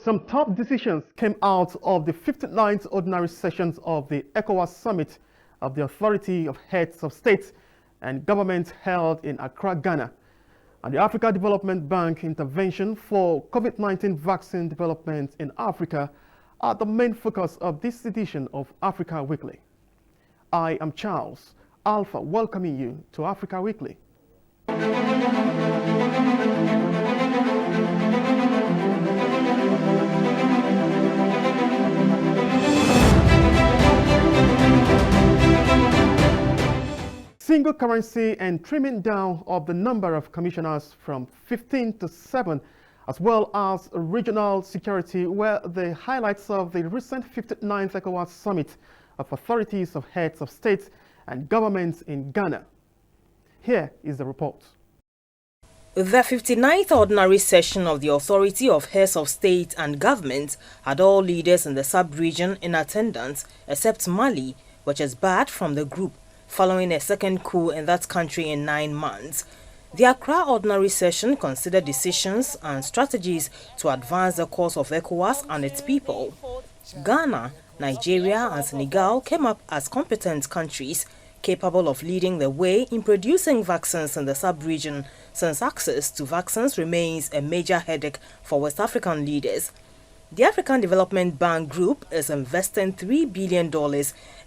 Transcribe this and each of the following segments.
Some top decisions came out of the 59th ordinary sessions of the ECOWAS summit of the Authority of Heads of States and Governments held in Accra, Ghana, and the Africa Development Bank intervention for COVID-19 vaccine development in Africa are the main focus of this edition of Africa Weekly. I am Charles Alpha, welcoming you to Africa Weekly. Single currency and trimming down of the number of commissioners from 15 to 7, as well as regional security, were the highlights of the recent 59th ECOWAS Summit of Authorities of Heads of States and Governments in Ghana. Here is the report. The 59th Ordinary Session of the Authority of Heads of State and Government had all leaders in the sub-region in attendance, except Mali, which is barred from the group, following a second coup in that country in 9 months. The Accra Ordinary Session considered decisions and strategies to advance the cause of ECOWAS and its people. Ghana, Nigeria and Senegal came up as competent countries capable of leading the way in producing vaccines in the sub-region, since access to vaccines remains a major headache for West African leaders. The African Development Bank Group is investing $3 billion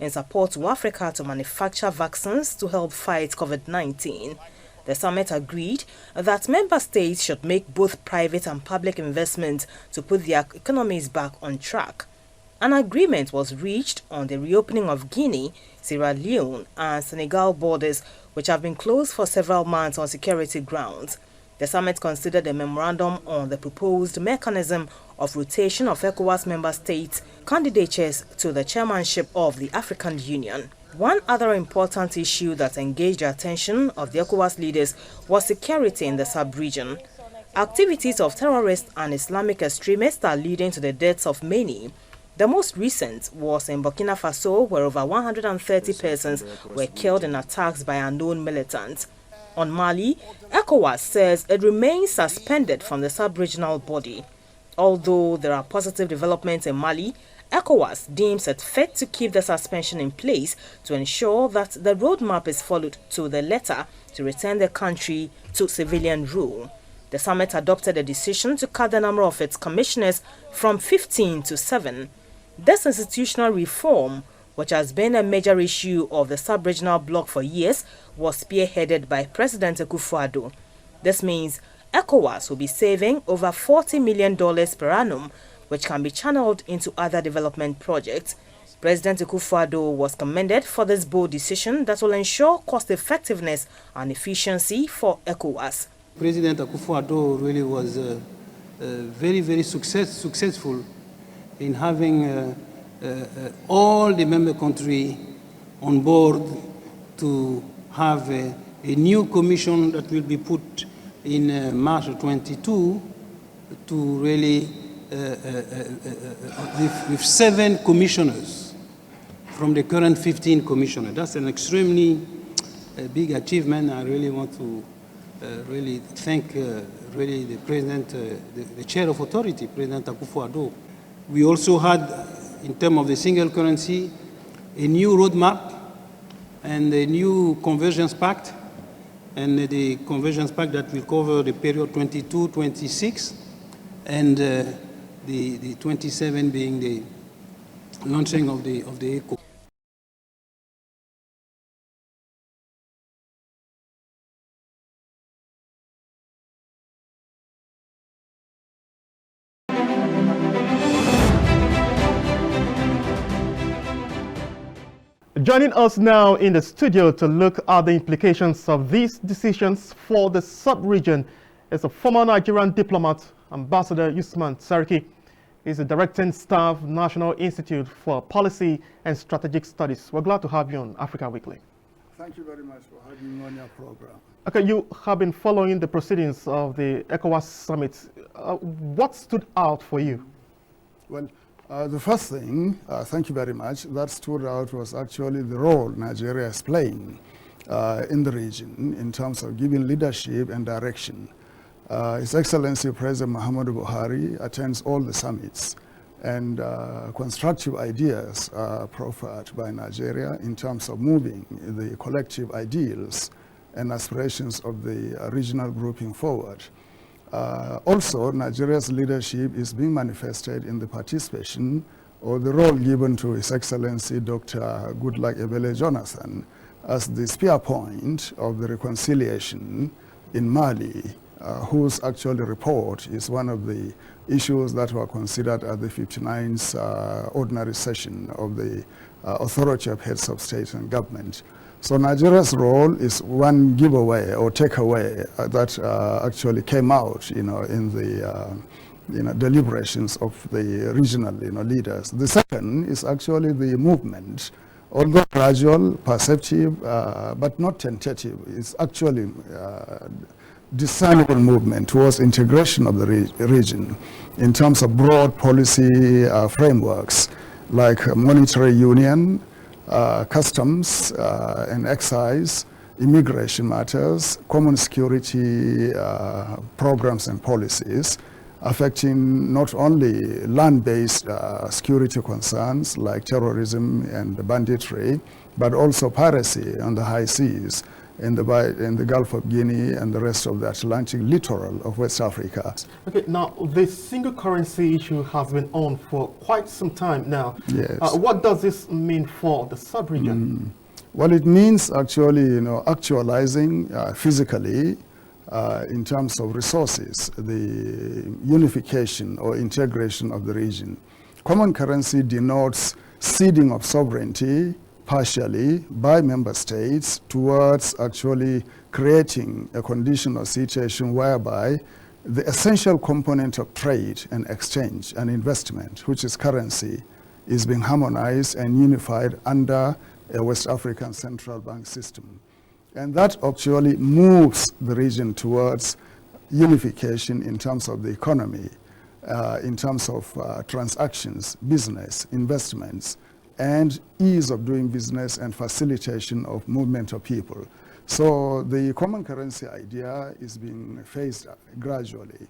in support to Africa to manufacture vaccines to help fight COVID-19. The summit agreed that member states should make both private and public investment to put their economies back on track. An agreement was reached on the reopening of Guinea, Sierra Leone and Senegal borders, which have been closed for several months on security grounds. The summit considered a memorandum on the proposed mechanism of rotation of ECOWAS member states' candidatures to the chairmanship of the African Union. One other important issue that engaged the attention of the ECOWAS leaders was security in the sub-region. Activities of terrorists and Islamic extremists are leading to the deaths of many. The most recent was in Burkina Faso, where over 130 persons were killed in attacks by unknown militants. On Mali, ECOWAS says it remains suspended from the sub-regional body. Although there are positive developments in Mali, ECOWAS deems it fit to keep the suspension in place to ensure that the roadmap is followed to the letter to return the country to civilian rule. The summit adopted a decision to cut the number of its commissioners from 15 to 7. This institutional reform, which has been a major issue of the sub-regional bloc for years, was spearheaded by President Akufo-Addo. This means ECOWAS will be saving over $40 million per annum, which can be channeled into other development projects. President Akufo-Addo was commended for this bold decision that will ensure cost-effectiveness and efficiency for ECOWAS. President Akufo-Addo really was very successful in having all the member countries on board to have a new commission that will be put in March 22 to really, with 7 commissioners from the current 15 commissioners. That's an extremely big achievement. I really want to really thank really the President, the Chair of Authority, President Akufo-Addo. We also had, in terms of the single currency, a new roadmap and a new convergence pact, and the convergence pact that will cover the period 22-26, and the 27 being the launching of the ECO. Joining us now in the studio to look at the implications of these decisions for the sub-region is a former Nigerian diplomat, Ambassador Usman Sarki. He's the Directing Staff, National Institute for Policy and Strategic Studies. We're glad to have you on Africa Weekly. Thank you very much for having me on your program. Okay, you have been following the proceedings of the ECOWAS summit. What stood out for you? Well, the first thing, thank you very much, that stood out was actually the role Nigeria is playing in the region in terms of giving leadership and direction His Excellency President Muhammadu Buhari attends all the summits, and constructive ideas are proffered by Nigeria in terms of moving the collective ideals and aspirations of the regional grouping forward. Also, Nigeria's leadership is being manifested in the participation or the role given to His Excellency Dr. Goodluck Ebele Jonathan as the spear point of the reconciliation in Mali, whose actual report is one of the issues that were considered at the 59th ordinary session of the Authority of Heads of State and Government. So Nigeria's role is one giveaway or takeaway that actually came out, in the deliberations of the regional, leaders. The second is actually the movement, although gradual, perceptive, but not tentative. It's actually discernible movement towards integration of the region in terms of broad policy frameworks like monetary union, customs and excise, immigration matters, common security programs and policies affecting not only land-based security concerns like terrorism and banditry, but also piracy on the high seas in the Gulf of Guinea and the rest of the Atlantic littoral of West Africa. Okay, now the single currency issue has been on for quite some time now. Yes. What does this mean for the sub-region? Well, it means actually, actualizing physically in terms of resources, the unification or integration of the region. Common currency denotes ceding of sovereignty partially by member states towards actually creating a condition or situation whereby the essential component of trade and exchange and investment, which is currency, is being harmonized and unified under a West African central bank system. And that actually moves the region towards unification in terms of the economy, in terms of transactions, business, investments, and ease of doing business and facilitation of movement of people. So the common currency idea is being phased gradually.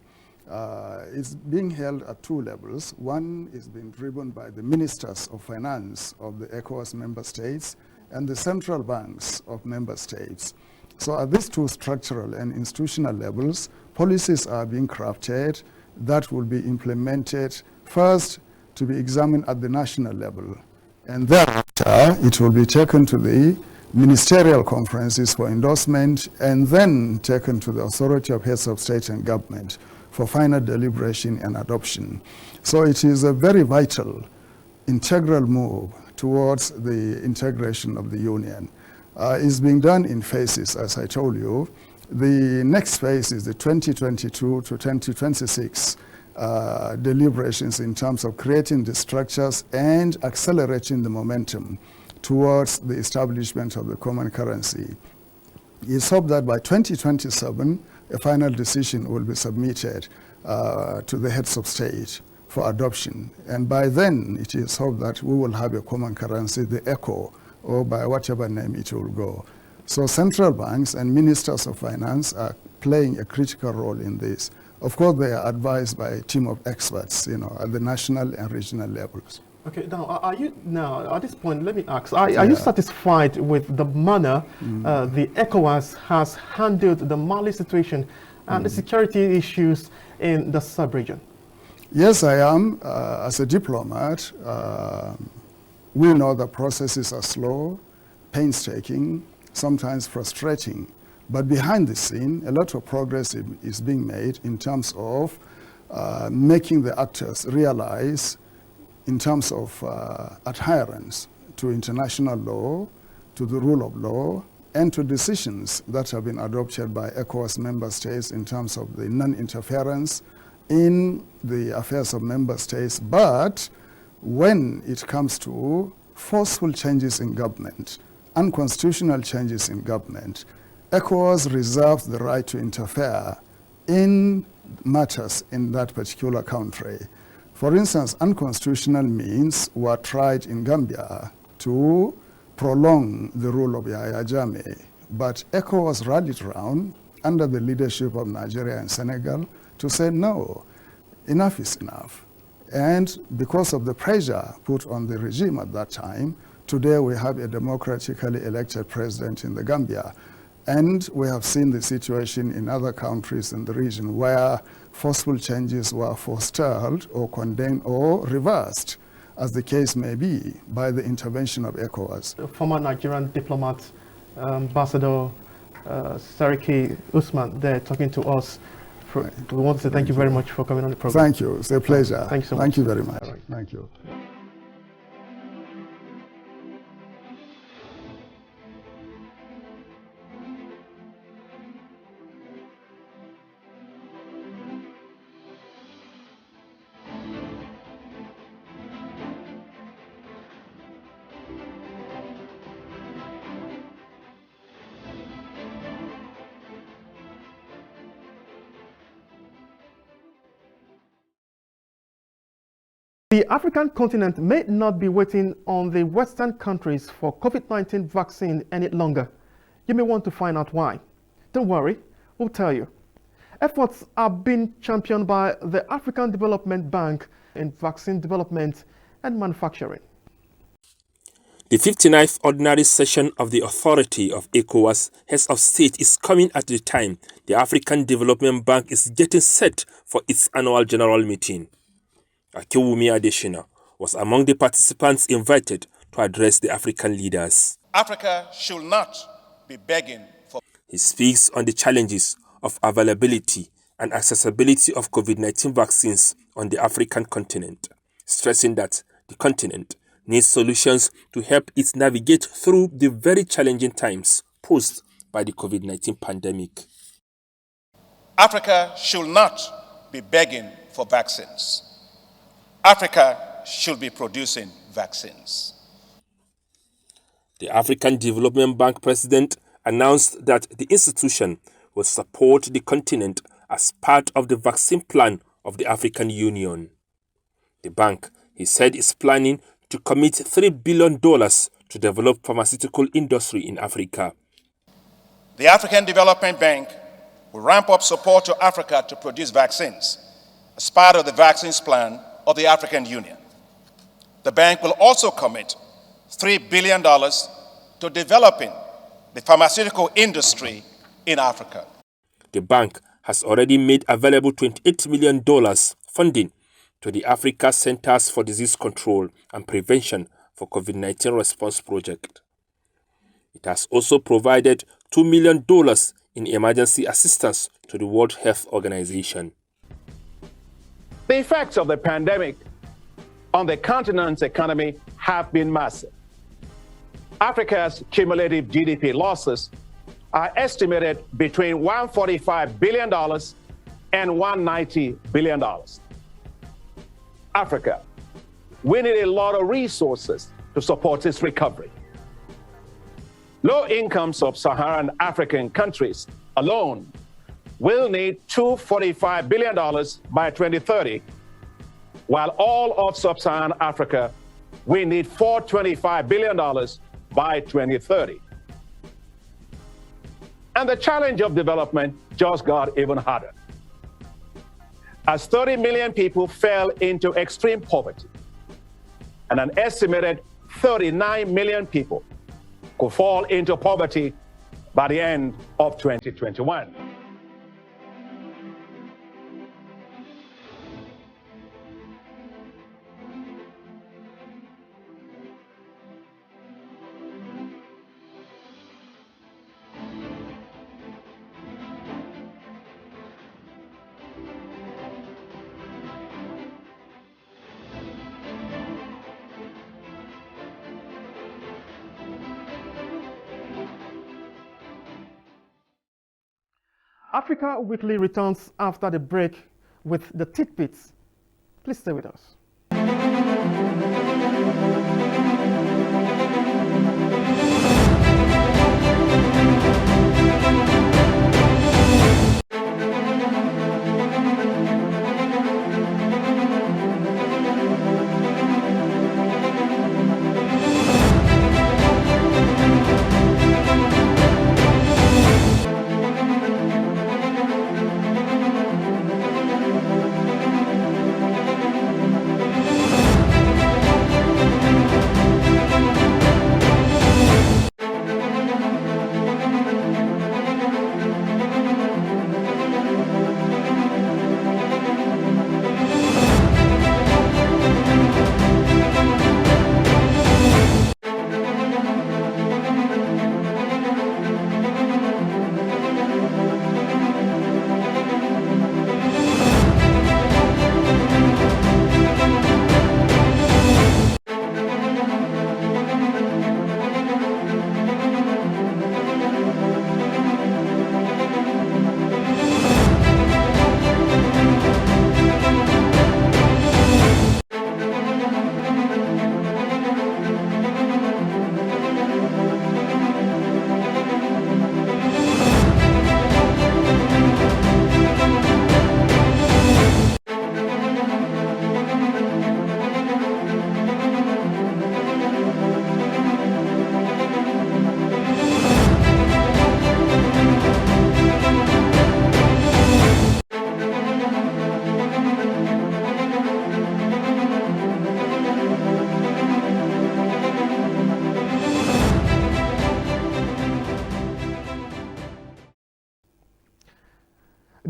It's being held at two levels. One is being driven by the ministers of finance of the ECOWAS member states and the central banks of member states. So at these two structural and institutional levels, policies are being crafted that will be implemented first to be examined at the national level. And thereafter, it will be taken to the ministerial conferences for endorsement and then taken to the Authority of Heads of State and Government for final deliberation and adoption. So it is a very vital, integral move towards the integration of the Union. It's being done in phases, as I told you. The next phase is the 2022 to 2026 deliberations in terms of creating the structures and accelerating the momentum towards the establishment of the common currency. It's hoped that by 2027, a final decision will be submitted to the heads of state for adoption. And by then, it is hoped that we will have a common currency, the ECO, or by whatever name it will go. So central banks and ministers of finance are playing a critical role in this. Of course, they are advised by a team of experts, at the national and regional levels. Okay, now, at this point, let me ask, are you satisfied with the manner the ECOWAS has handled the Mali situation and the security issues in the sub-region? Yes, I am. As a diplomat, we know the processes are slow, painstaking, sometimes frustrating. But behind the scene, a lot of progress is being made in terms of making the actors realize in terms of adherence to international law, to the rule of law, and to decisions that have been adopted by ECOWAS member states in terms of the non-interference in the affairs of member states. But when it comes to forceful changes in government, unconstitutional changes in government, ECOWAS reserves the right to interfere in matters in that particular country. For instance, unconstitutional means were tried in Gambia to prolong the rule of Yahya Jammeh, but ECOWAS rallied around under the leadership of Nigeria and Senegal, to say no, enough is enough. And because of the pressure put on the regime at that time, today we have a democratically elected president in the Gambia. And we have seen the situation in other countries in the region where forceful changes were forestalled or condemned or reversed, as the case may be, by the intervention of ECOWAS. The former Nigerian diplomat, Ambassador Sariki Usman, they're talking to us. We want to say thank you very much for coming on the program. Thank you. It's a pleasure. Thank you so much. Thank you very much. Right. Thank you. The African continent may not be waiting on the Western countries for COVID-19 vaccine any longer. You may want to find out why. Don't worry, we'll tell you. Efforts are being championed by the African Development Bank in vaccine development and manufacturing. The 59th Ordinary Session of the Authority of ECOWAS Heads of State is coming at the time the African Development Bank is getting set for its annual general meeting. Akiwumi Adeshina was among the participants invited to address the African leaders. Africa should not be begging for. He speaks on the challenges of availability and accessibility of COVID-19 vaccines on the African continent, stressing that the continent needs solutions to help it navigate through the very challenging times posed by the COVID-19 pandemic. Africa should not be begging for vaccines. Africa should be producing vaccines. The African Development Bank president announced that the institution will support the continent as part of the vaccine plan of the African Union. The bank, he said, is planning to commit $3 billion to develop pharmaceutical industry in Africa. The African Development Bank will ramp up support to Africa to produce vaccines as part of the vaccines plan of the African Union. The bank will also commit $3 billion to developing the pharmaceutical industry in Africa. The bank has already made available $28 million funding to the Africa Centers for Disease Control and Prevention for COVID-19 Response Project. It has also provided $2 million in emergency assistance to the World Health Organization. The effects of the pandemic on the continent's economy have been massive. Africa's cumulative GDP losses are estimated between $145 billion and $190 billion. Africa, we need a lot of resources to support its recovery. Low-income sub-Saharan African countries alone will need $245 billion by 2030, while all of sub-Saharan Africa will need $425 billion by 2030. And the challenge of development just got even harder, as 30 million people fell into extreme poverty, and an estimated 39 million people could fall into poverty by the end of 2021. Africa Weekly returns after the break with the tidbits. Please stay with us.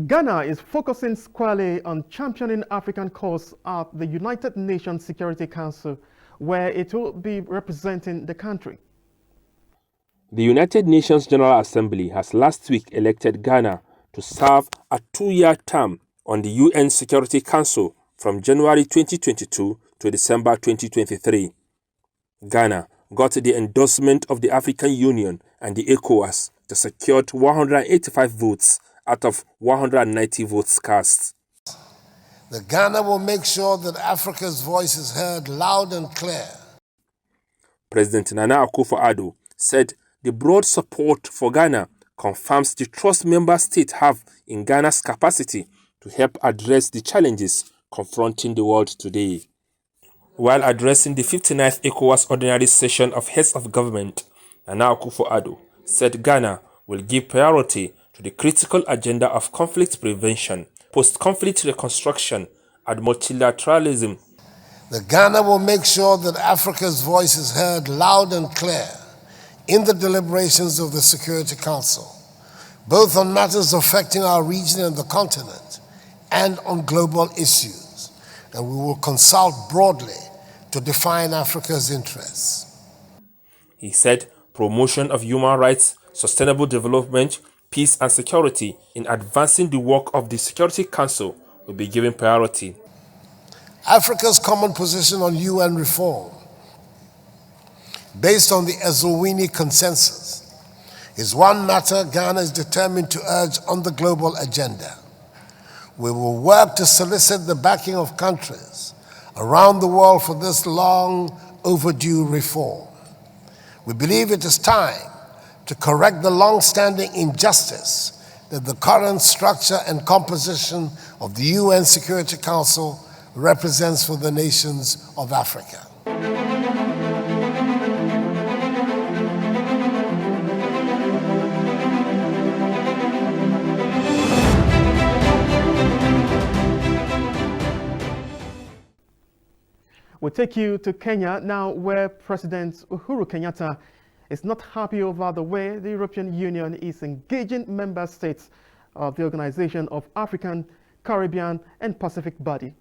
Ghana is focusing squarely on championing African cause at the United Nations Security Council, where it will be representing the country. The United Nations General Assembly has last week elected Ghana to serve a 2-year term on the UN Security Council from January 2022 to December 2023. Ghana got the endorsement of the African Union and the ECOWAS that secured 185 votes out of 190 votes cast. The Ghana will make sure that Africa's voice is heard loud and clear. President Nana Akufo-Addo said the broad support for Ghana confirms the trust member states have in Ghana's capacity to help address the challenges confronting the world today. While addressing the 59th ECOWAS Ordinary Session of Heads of Government, Nana Akufo-Addo said Ghana will give priority to the critical agenda of conflict prevention, post-conflict reconstruction, and multilateralism. The Ghana will make sure that Africa's voice is heard loud and clear in the deliberations of the Security Council, both on matters affecting our region and the continent, and on global issues. And we will consult broadly to define Africa's interests. He said promotion of human rights, sustainable development, peace and security in advancing the work of the Security Council will be given priority. Africa's common position on UN reform, based on the Eswatini Consensus, is one matter Ghana is determined to urge on the global agenda. We will work to solicit the backing of countries around the world for this long overdue reform. We believe it is time to correct the long-standing injustice that the current structure and composition of the UN Security Council represents for the nations of Africa. We'll take you to Kenya now, where President Uhuru Kenyatta is not happy over the way the European Union is engaging member states of the Organization of African, Caribbean, and Pacific Body.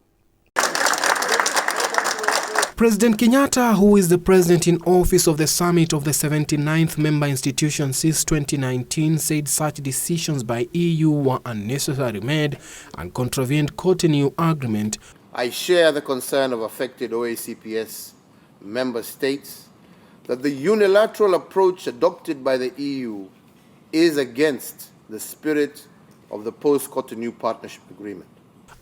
President Kenyatta, who is the president in office of the summit of the 79th member institution since 2019, said such decisions by EU were unnecessarily made and contravened Cotonou Agreement. I share the concern of affected OACPS member states that the unilateral approach adopted by the EU is against the spirit of the post-Cotonou Partnership Agreement.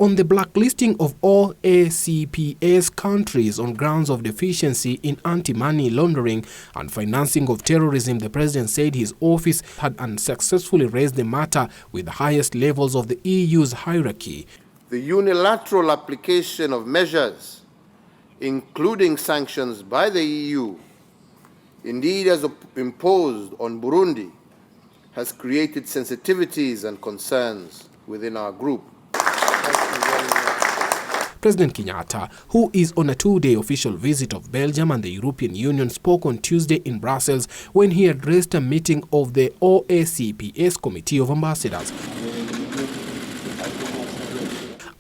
On the blacklisting of all ACPS countries on grounds of deficiency in anti-money laundering and financing of terrorism, the president said his office had unsuccessfully raised the matter with the highest levels of the EU's hierarchy. The unilateral application of measures, including sanctions by the EU, indeed as imposed on Burundi, has created sensitivities and concerns within our group. President Kenyatta, who is on a 2-day official visit of Belgium and the European Union, spoke on Tuesday in Brussels when he addressed a meeting of the OACPS Committee of Ambassadors.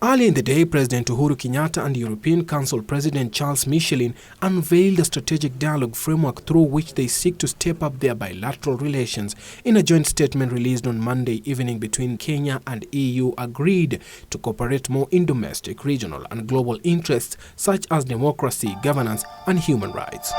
Early in the day, President Uhuru Kenyatta and European Council President Charles Michel unveiled a strategic dialogue framework through which they seek to step up their bilateral relations. In a joint statement released on Monday evening between Kenya and EU, agreed to cooperate more in domestic, regional and global interests such as democracy, governance and human rights.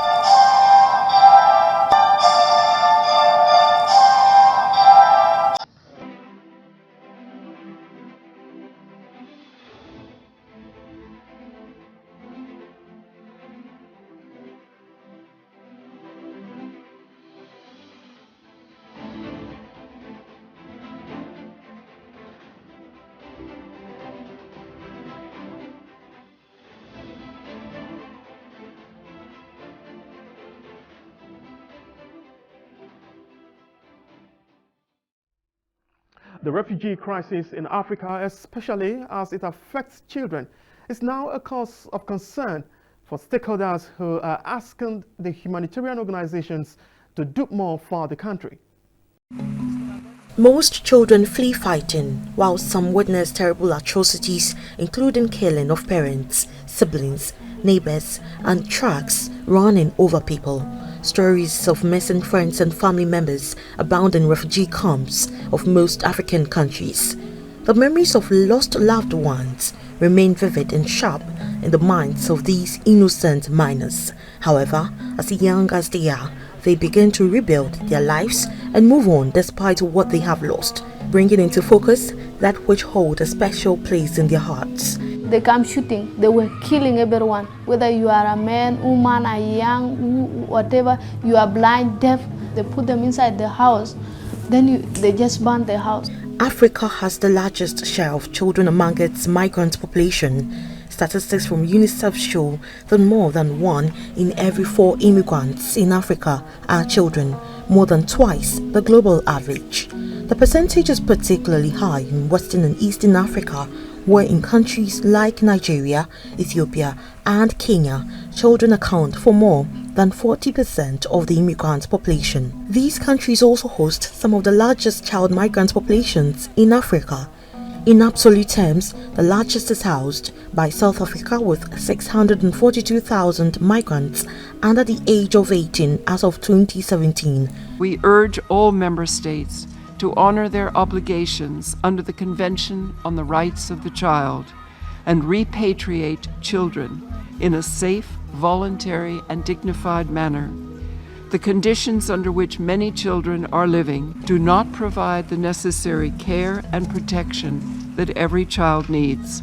The refugee crisis in Africa, especially as it affects children, is now a cause of concern for stakeholders who are asking the humanitarian organizations to do more for the country. Most children flee fighting, while some witness terrible atrocities, including killing of parents, siblings, neighbors, and trucks running over people. Stories of missing friends and family members abound in refugee camps of most African countries. The memories of lost loved ones remain vivid and sharp in the minds of these innocent minors. However, as young as they are, they begin to rebuild their lives and move on despite what they have lost, bringing into focus that which holds a special place in their hearts. They come shooting, they were killing everyone, whether you are a man, woman, a young, whatever, you are blind, deaf, they put them inside the house, then they just burn the house. Africa has the largest share of children among its migrant population. Statistics from UNICEF show that more than 1 in every 4 immigrants in Africa are children, more than twice the global average. The percentage is particularly high in Western and Eastern Africa, where in countries like Nigeria, Ethiopia, and Kenya, children account for more than 40% of the immigrant population. These countries also host some of the largest child migrant populations in Africa. In absolute terms, the largest is housed by South Africa with 642,000 migrants under the age of 18 as of 2017. We urge all member states to honor their obligations under the Convention on the Rights of the Child and repatriate children in a safe, voluntary, and dignified manner. The conditions under which many children are living do not provide the necessary care and protection that every child needs.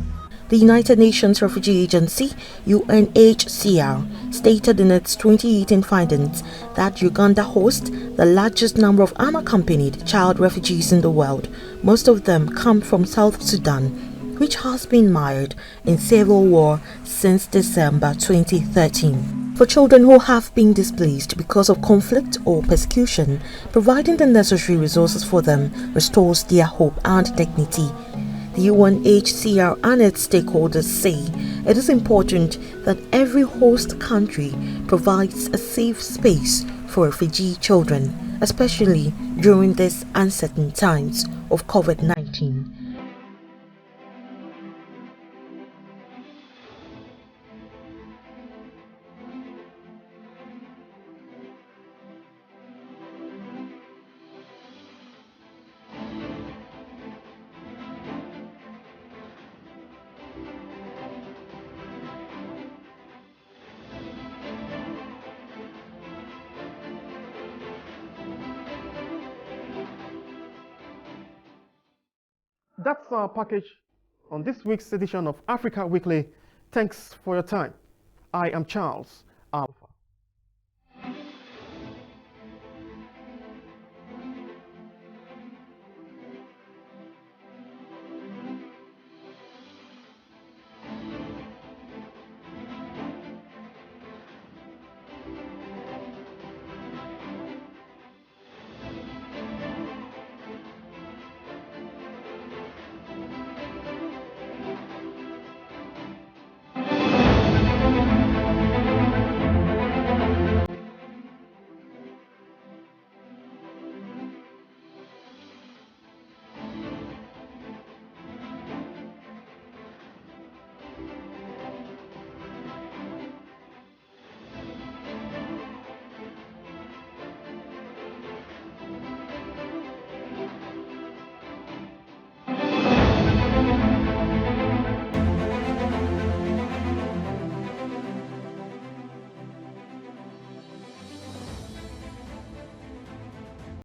The United Nations Refugee Agency, UNHCR, stated in its 2018 findings that Uganda hosts the largest number of unaccompanied child refugees in the world. Most of them come from South Sudan, which has been mired in civil war since December 2013. For children who have been displaced because of conflict or persecution, providing the necessary resources for them restores their hope and dignity. The UNHCR and its stakeholders say it is important that every host country provides a safe space for refugee children, especially during these uncertain times of COVID-19. That's our package on this week's edition of Africa Weekly. Thanks for your time. I am Charles Alpha.